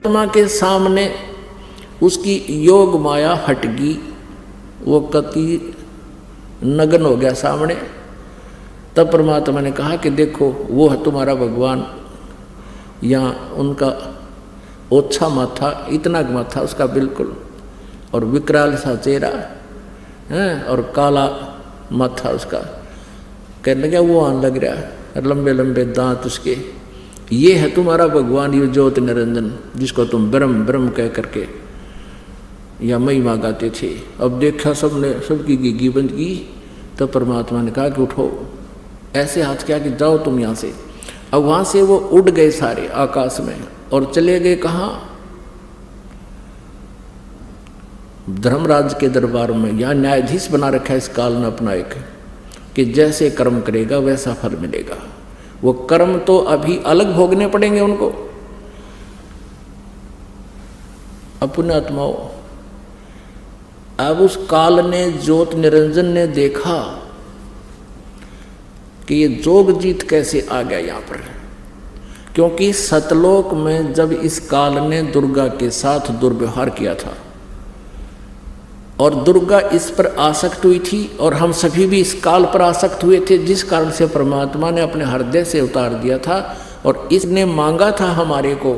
परमात्मा के सामने उसकी योग माया हटगी, वो कति नग्न हो गया सामने। तब परमात्मा ने कहा कि देखो वो है तुम्हारा भगवान। यहाँ उनका ओछा माथा, इतना माथा उसका बिल्कुल, और विकराल सा चेहरा है, और काला माथा उसका। कहने लगा वो आने लग रहा है, लंबे लंबे दांत उसके। ये है तुम्हारा भगवान, ये ज्योति निरंजन, जिसको तुम ब्रह्म ब्रह्म कह करके या महिमा गाते थे। अब देखा सबने, सबकी गिग्गी बंद की। तो परमात्मा ने कहा कि उठो, ऐसे हाथ किया कि जाओ तुम यहाँ से। अब वहाँ से वो उड़ गए सारे आकाश में और चले गए कहाँ? धर्मराज के दरबार में। यहाँ न्यायाधीश बना रखा है इस काल ने अपना एक, कि जैसे कर्म करेगा वैसा फल मिलेगा। वो कर्म तो अभी अलग भोगने पड़ेंगे उनको। अपने आत्माओं, अब उस काल ने, ज्योत निरंजन ने देखा कि ये जोग जीत कैसे आ गया यहाँ पर। क्योंकि सतलोक में जब इस काल ने दुर्गा के साथ दुर्व्यवहार किया था और दुर्गा इस पर आसक्त हुई थी, और हम सभी भी इस काल पर आसक्त हुए थे, जिस कारण से परमात्मा ने अपने हृदय से उतार दिया था। और इसने मांगा था हमारे को,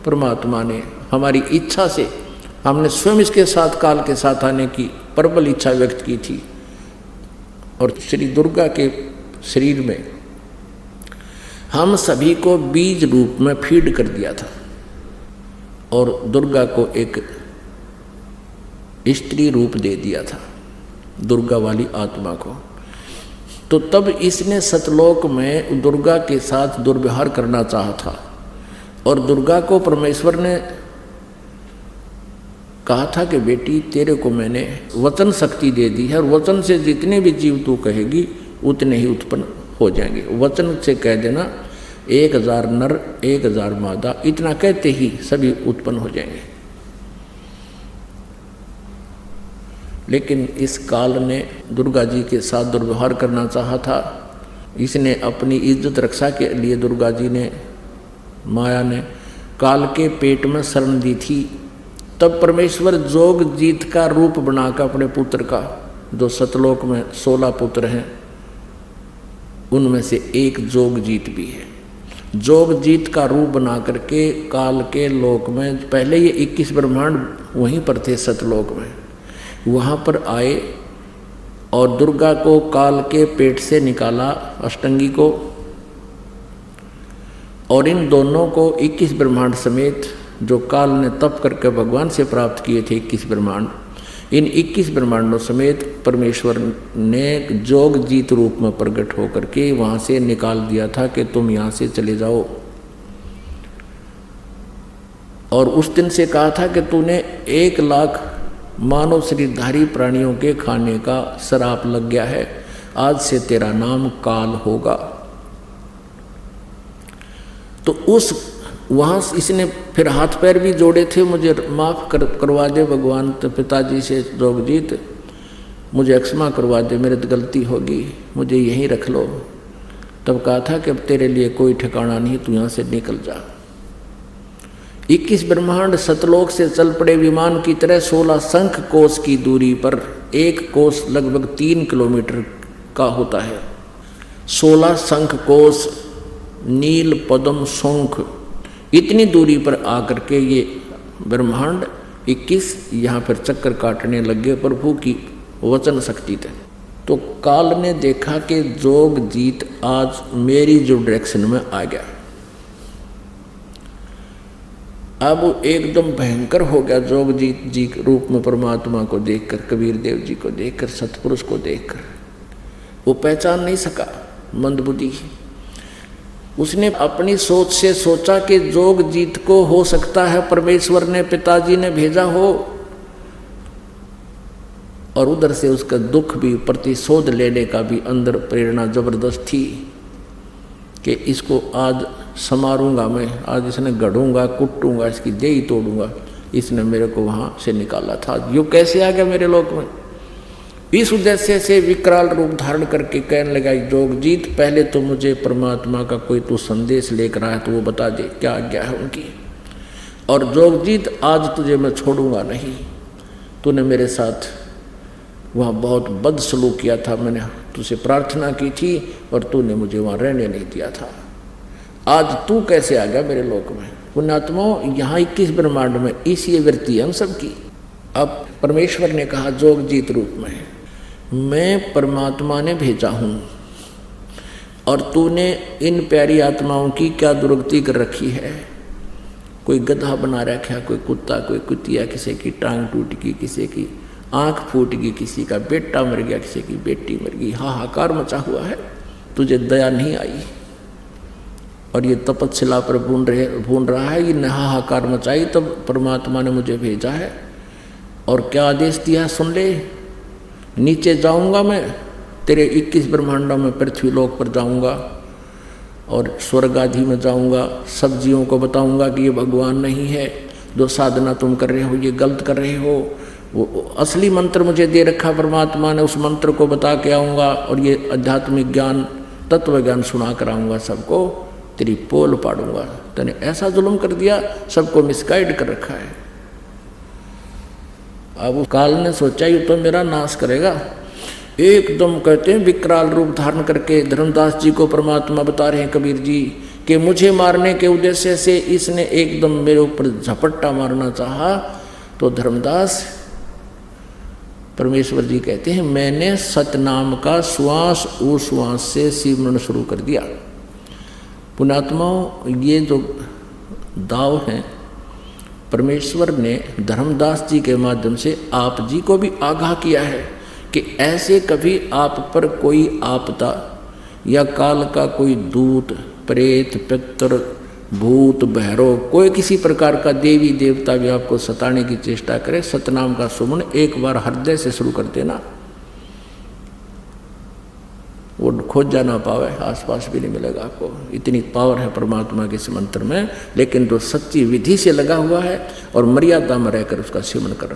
परमात्मा ने हमारी इच्छा से, हमने स्वयं इसके साथ काल के साथ आने की प्रबल इच्छा व्यक्त की थी। और श्री दुर्गा के शरीर में हम सभी को बीज रूप में फीड कर दिया था, और दुर्गा को एक स्त्री रूप दे दिया था, दुर्गा वाली आत्मा को। तो तब इसने सतलोक में दुर्गा के साथ दुर्व्यवहार करना चाहा था, और दुर्गा को परमेश्वर ने कहा था कि बेटी तेरे को मैंने वचन शक्ति दे दी है, और वचन से जितने भी जीव तू कहेगी उतने ही उत्पन्न हो जाएंगे। वचन से कह देना 1000 नर 1000 मादा, इतना कहते ही सभी उत्पन्न हो जाएंगे। लेकिन इस काल ने दुर्गा जी के साथ दुर्व्यवहार करना चाहा था। इसने अपनी इज्जत रक्षा के लिए दुर्गा जी ने, माया ने काल के पेट में शरण दी थी। तब परमेश्वर जोग जीत का रूप बनाकर अपने पुत्र का, जो सतलोक में 16 पुत्र हैं, उनमें से एक जोग जीत भी है। जोग जीत का रूप बना करके काल के लोक में, पहले ये 21 ब्रह्मांड वहीं पर थे सतलोक में, वहाँ पर आए और दुर्गा को काल के पेट से निकाला, अष्टंगी को, और इन दोनों को 21 ब्रह्मांड समेत, जो काल ने तप करके भगवान से प्राप्त किए थे 21 ब्रह्मांड, इन 21 ब्रह्मांडों समेत परमेश्वर ने जोग जीत रूप में प्रकट होकर के वहाँ से निकाल दिया था कि तुम यहाँ से चले जाओ। और उस दिन से कहा था कि तूने 1 लाख मानव शरीरधारी प्राणियों के खाने का श्राप लग गया है, आज से तेरा नाम काल होगा। तो उस वहाँ इसने फिर हाथ पैर भी जोड़े थे, मुझे माफ़ करवा दे भगवान, तो पिताजी से जोगजीत मुझे क्षमा करवा दे, मेरे तो गलती होगी, मुझे यहीं रख लो। तब कहा था कि अब तेरे लिए कोई ठिकाना नहीं, तू यहाँ से निकल जा। 21 ब्रह्मांड सतलोक से चल पड़े विमान की तरह 16 शंख कोश की दूरी पर, एक कोश लगभग 3 किलोमीटर का होता है। 16 शंख कोश, नील पद्म शंख, इतनी दूरी पर आकर के ये ब्रह्मांड 21 यहाँ पर चक्कर काटने लगे प्रभु की वचन शक्ति थे। तो काल ने देखा कि जोग जीत आज मेरी जो डायरेक्शन में आ गया। अब एकदम भयंकर हो गया जोग जीत जी रूप में परमात्मा को देखकर, कबीर देव जी को देखकर, सतपुरुष को देखकर वो पहचान नहीं सका, मंदबुद्धि। उसने अपनी सोच से सोचा कि जोग जीत को हो सकता है परमेश्वर ने, पिताजी ने भेजा हो, और उधर से उसका दुख भी, प्रतिशोध लेने का भी अंदर प्रेरणा जबरदस्त थी कि इसको आज समारूंगा मैं, आज इसने गढ़ूंगा, कुटूंगा, इसकी देही तोड़ूंगा। इसने मेरे को वहाँ से निकाला था, यो कैसे आ गया मेरे लोक में। इस उद्देश्य से विकराल रूप धारण करके कहने लगा, जोगजीत पहले तो मुझे परमात्मा का कोई तू संदेश लेकर आया तो वो बता दे, क्या आज्ञा है उनकी। और जोगजीत आज तुझे मैं छोड़ूंगा नहीं। तूने मेरे साथ वहाँ बहुत बदसलूक किया था, मैंने तुझसे प्रार्थना की थी और तूने मुझे वहाँ रहने नहीं दिया था। आज तू कैसे आ गया मेरे लोक में। पुण्यात्माओं, यहाँ 21 ब्रह्मांड में इसी वृत्ति है हम सबकी। अब परमेश्वर ने कहा जोगजीत रूप में, मैं परमात्मा ने भेजा हूँ और तूने इन प्यारी आत्माओं की क्या दुर्गति कर रखी है। कोई गधा बना रखा, कोई कुत्ता, कोई कुतिया, किसी की टांग टूट गई, किसी की आंख फूट गई, किसी का बेटा मर गया, किसी की बेटी मर गई, हाहाकार मचा हुआ है। तुझे दया नहीं आई और ये तपस्या पर भून रहा है, ये हाहाकार मचाई, तब परमात्मा ने मुझे भेजा है। और क्या आदेश दिया सुन ले, नीचे जाऊंगा मैं तेरे 21 ब्रह्मांडों में, पृथ्वी लोक पर जाऊंगा और स्वर्ग आदि में जाऊंगा, सब जीवों को बताऊंगा कि ये भगवान नहीं है, जो साधना तुम कर रहे हो ये गलत कर रहे हो। वो असली मंत्र मुझे दे रखा परमात्मा ने, उस मंत्र को बता के आऊँगा और ये आध्यात्मिक ज्ञान, तत्व ज्ञान सुना कर आऊँगा सबको, तेरी पोल पाड़ूंगा। तूने ऐसा जुल्म कर दिया, सबको मिसगाइड कर रखा है। अब काल ने सोचा ये तो मेरा नाश करेगा। एकदम कहते हैं विकराल रूप धारण करके धर्मदास जी को परमात्मा बता रहे हैं कबीर जी कि मुझे मारने के उद्देश्य से इसने एकदम मेरे ऊपर झपट्टा मारना चाहा। तो धर्मदास परमेश्वर जी कहते हैं मैंने सतनाम का श्वास उश्वास से सिमरन शुरू कर दिया। पुण्यात्माओं, ये जो दाव हैं परमेश्वर ने धर्मदास जी के माध्यम से आप जी को भी आगाह किया है कि ऐसे कभी आप पर कोई आपदा या काल का कोई दूत, प्रेत, पितर, भूत, भैरव, कोई किसी प्रकार का देवी देवता भी आपको सताने की चेष्टा करे, सतनाम का सुमन एक बार हृदय से शुरू कर देना, वो खोज जा ना पावे, आसपास भी नहीं मिलेगा आपको। इतनी पावर है परमात्मा के इस मंत्र में। लेकिन जो सच्ची विधि से लगा हुआ है और मर्यादा में रहकर उसका सेवन कर